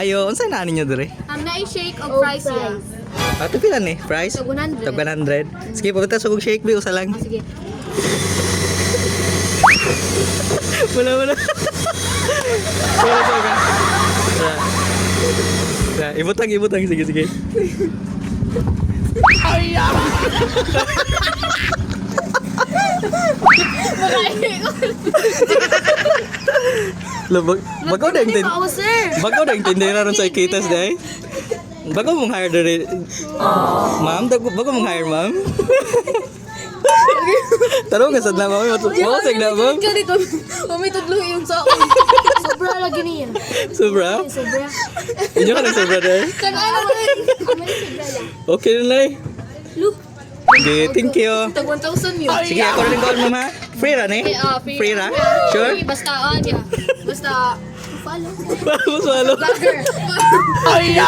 Ayo, unsa na ninyo dire? Na-shake o fries yan. Ato pila ni? Fries? Tag 100. Tag 100. Sige, pabita sa kong shake bi usa lang. Sige. Wala. Wala ka. Ibutang. Sige. Bago na yung Oo, sir. tindera ron sa ikitas day. Bago mong hire dere. Ma'am, bago mong hire, ma'am. Tarong nga sad na ma'am. Wasig na ma'am. Ganito. Umitudlo yung sa ako. Sobra lagi niya. Sobra? Sobra. Inyo ka ng sobra day. Kan ano man sobra lang. Okay na nay. Look. Okay, thank you. Tag 1,000 yun. Sige, ako rin call mama. Free ra ni? Free ra? Sure? Basta ya. Basta follow. Vamos, follow. Vlogger. Thank you.